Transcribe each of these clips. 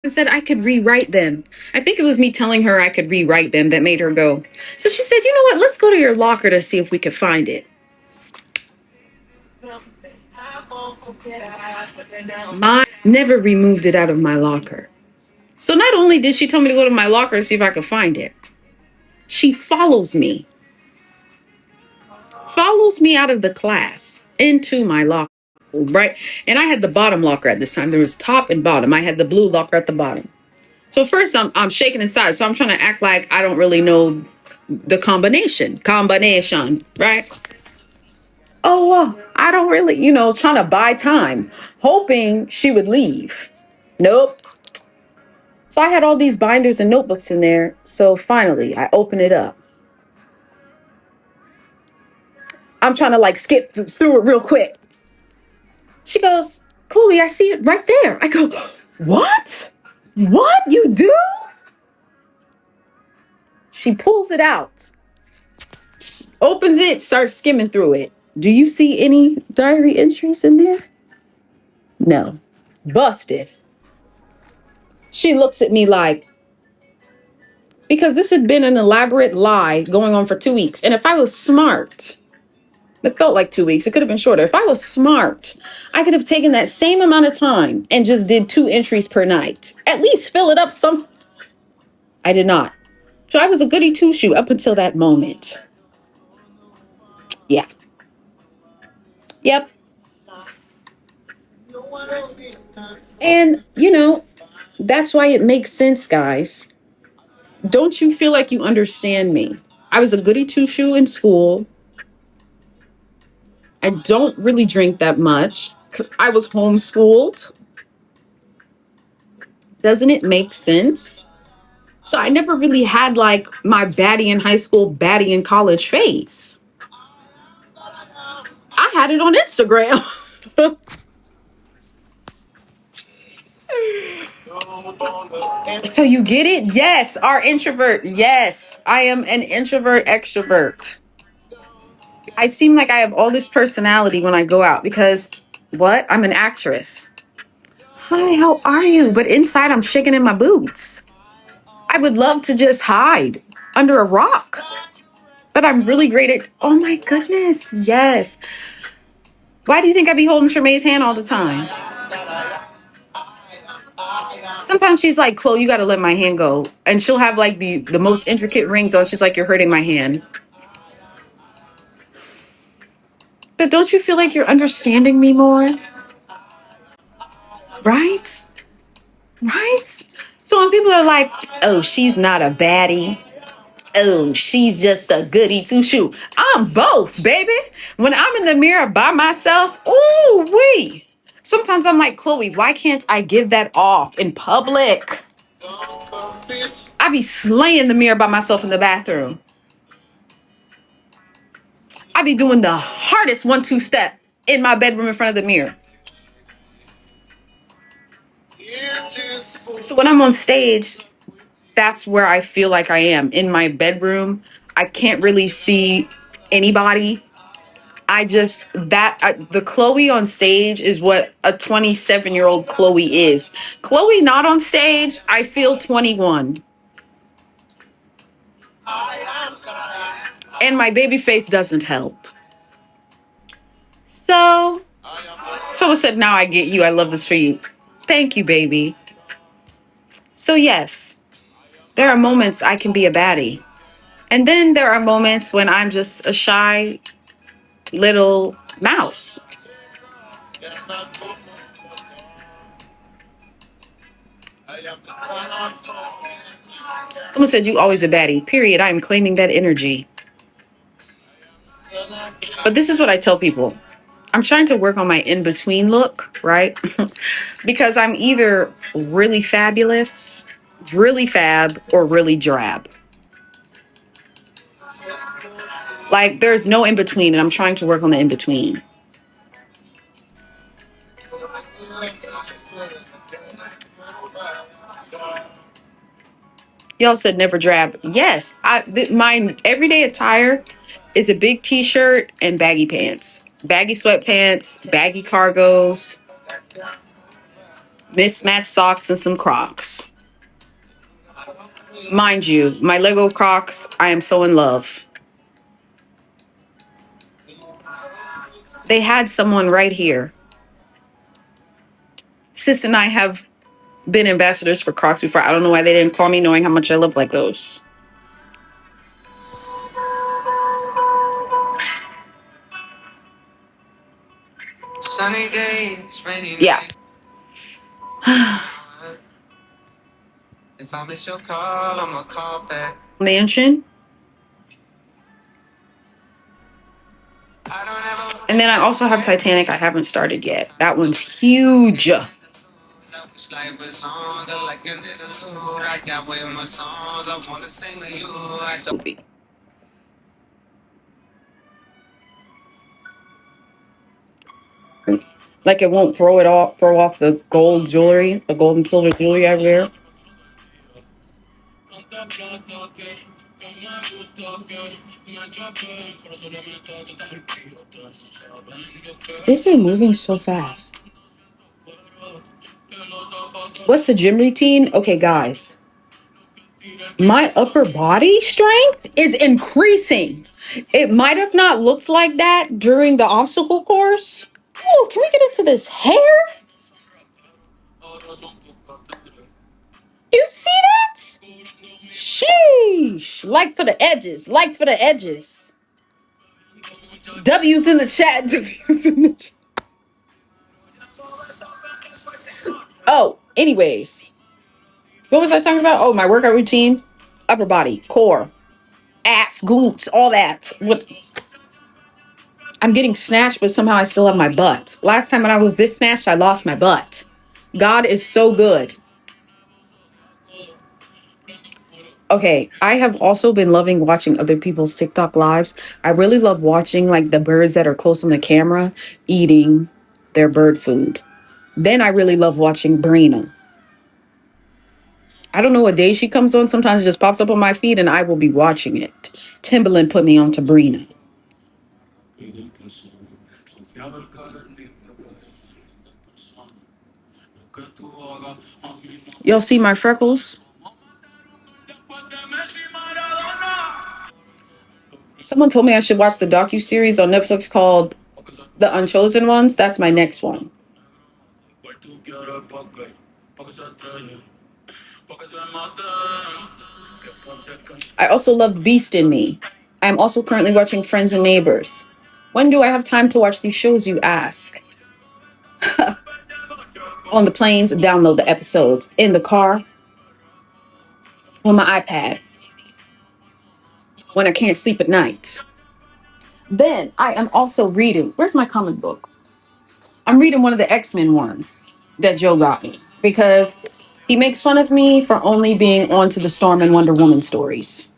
I said I could rewrite them. I think it was me telling her I could rewrite them that made her go. So she said, you know what? Let's go to your locker to see if we could find it. My never removed it out of my locker. So not only did she tell me to go to my locker to see if I could find it, she follows me out of the class into my locker, right? And I had the bottom locker at this time. There was top and bottom. I had the blue locker at the bottom. So first I'm shaking inside. So I'm trying to act like I don't really know the combination, right? Oh, well, I don't really, trying to buy time, hoping she would leave. Nope. So I had all these binders and notebooks in there. So finally, I open it up. I'm trying to like skip through it real quick. She goes, Chloe, I see it right there. I go, what? What? You do? She pulls it out, opens it, starts skimming through it. Do you see any diary entries in there? No. Busted. She looks at me like, because this had been an elaborate lie going on for 2 weeks. And if I was smart, it felt like 2 weeks. It could have been shorter. If I was smart, I could have taken that same amount of time and just did 2 entries per night. At least fill it up some. I did not. So I was a goody two-shoe up until that moment. Yeah. Yep. And, that's why it makes sense, guys. Don't you feel like you understand me? I was a goody two-shoe in school. I don't really drink that much because I was homeschooled. Doesn't it make sense? So I never really had like my baddie in high school, baddie in college phase. I had it on Instagram. So you get it? Yes, our introvert. Yes, I am an introvert extrovert. I seem like I have all this personality when I go out because what? I'm an actress. Hi, how are you? But inside I'm shaking in my boots. I would love to just hide under a rock. But I'm really great at, oh my goodness, yes. Why do you think I be holding Tremaine's hand all the time? Sometimes she's like, Chloe, you got to let my hand go. And she'll have like the most intricate rings on. She's like, you're hurting my hand. But don't you feel like you're understanding me more? Right? Right? So when people are like, oh, she's not a baddie. Oh, she's just a goody two shoe. I'm both, baby. When I'm in the mirror by myself, ooh wee. Sometimes I'm like, Chloe, why can't I give that off in public? I be slaying the mirror by myself in the bathroom. I be doing the hardest 1-2 step in my bedroom in front of the mirror. So when I'm on stage, that's where I feel like I am. In my bedroom, I can't really see anybody. The Chloe on stage is what a 27-year-old Chloe is. Chloe not on stage, I feel 21. And my baby face doesn't help. So, someone said, now I get you. I love this for you. Thank you, baby. So yes, there are moments I can be a baddie. And then there are moments when I'm just a shy little mouse. Someone said, you always a baddie. Period. I am claiming that energy. But this is what I tell people. I'm trying to work on my in-between look, right? Because I'm either really fabulous, really fab, or really drab. Like there's no in-between, and I'm trying to work on the in-between. Y'all said never drab. Yes, my everyday attire is a big t-shirt and baggy pants. Baggy sweatpants, baggy cargos. Mismatched socks and some Crocs. Mind you, my Lego Crocs, I am so in love. They had someone right here. Sis and I have been ambassadors for Crocs before. I don't know why they didn't call me, knowing how much I love Legos. Sunny days, rainy yeah. If I miss your call, I'ma call back. Mansion. And then I also have Titanic. I haven't started yet. That one's huge. Movie. Like it won't throw off the gold jewelry, the gold and silver jewelry I wear. This is moving so fast. What's the gym routine? Okay, guys. My upper body strength is increasing. It might have not looked like that during the obstacle course. Oh, can we get into this hair? You see that? Sheesh. Like for the edges. Like for the edges. W's in the chat. W's in the chat. Oh, anyways. What was I talking about? Oh, my workout routine. Upper body, core, ass, glutes, all that. What? I'm getting snatched, but somehow I still have my butt. Last time when I was this snatched, I lost my butt. God is so good. Okay, I have also been loving watching other people's TikTok lives. I really love watching like the birds that are close on the camera eating their bird food. Then I really love watching Brina. I don't know what day she comes on. Sometimes it just pops up on my feed and I will be watching it. Timberland put me on to Brina. Y'all see my freckles? Someone told me I should watch the docuseries on Netflix called The Unchosen Ones. That's my next one. I also love Beast in Me. I'm also currently watching Friends and Neighbors. When do I have time to watch these shows, you ask? On the planes, download the episodes. In the car, on my iPad. When I can't sleep at night. Then I am also reading. Where's my comic book? I'm reading one of the X-Men ones that Joe got me because he makes fun of me for only being onto the Storm and Wonder Woman stories.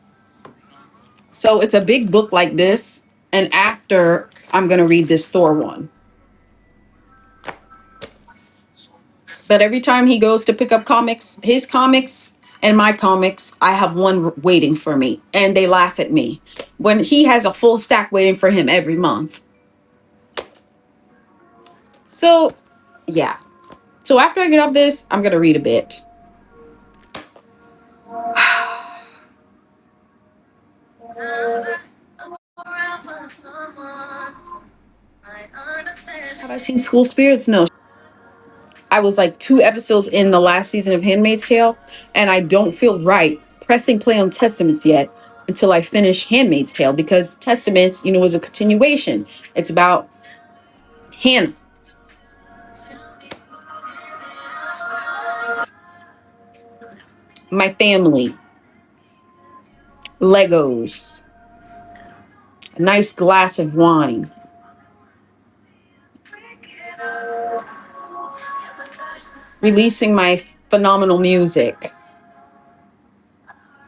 So it's a big book like this. And after, I'm going to read this Thor one. But every time he goes to pick up comics, his comics and my comics, I have one waiting for me. And they laugh at me when he has a full stack waiting for him every month. So, yeah. So after I get off this, I'm going to read a bit. Have I seen School Spirits? No. I was like 2 episodes in the last season of Handmaid's Tale, and I don't feel right pressing play on Testaments yet until I finish Handmaid's Tale, because Testaments, is a continuation. It's about Hannah. My family. Legos. A nice glass of wine. Releasing my phenomenal music.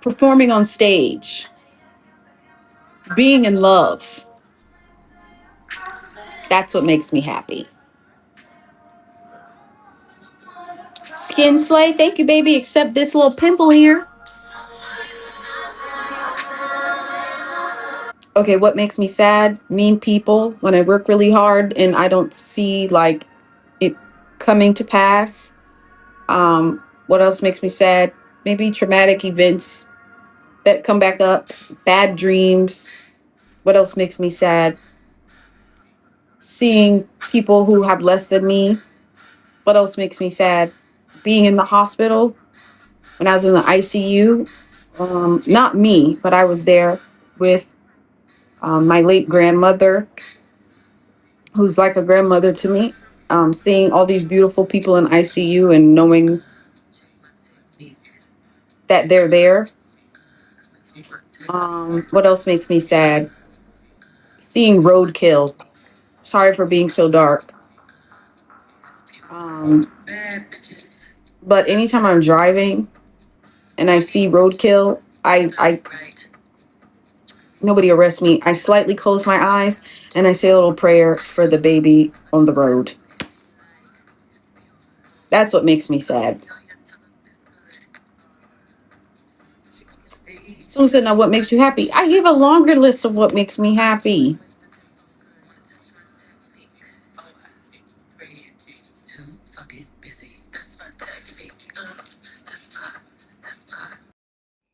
Performing on stage. Being in love. That's what makes me happy. Skin Slay, thank you, baby. Except this little pimple here. Okay, what makes me sad? Mean people. When I work really hard and I don't see like it coming to pass. What else makes me sad? Maybe traumatic events that come back up, bad dreams. What else makes me sad? Seeing people who have less than me. What else makes me sad? Being in the hospital when I was in the ICU. Not me, but I was there with my late grandmother, who's like a grandmother to me. Seeing all these beautiful people in ICU and knowing that they're there. What else makes me sad? Seeing roadkill. Sorry for being so dark. Um, but anytime I'm driving and I see roadkill, I nobody arrests me. I slightly close my eyes and I say a little prayer for the baby on the road. That's what makes me sad. Someone said, "Now, what makes you happy?" I gave a longer list of what makes me happy.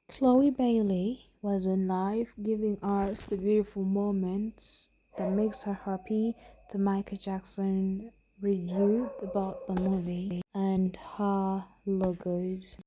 Chloe Bailey was in life, giving us the beautiful moments that makes her happy. The Michael Jackson review about the movie and her logos.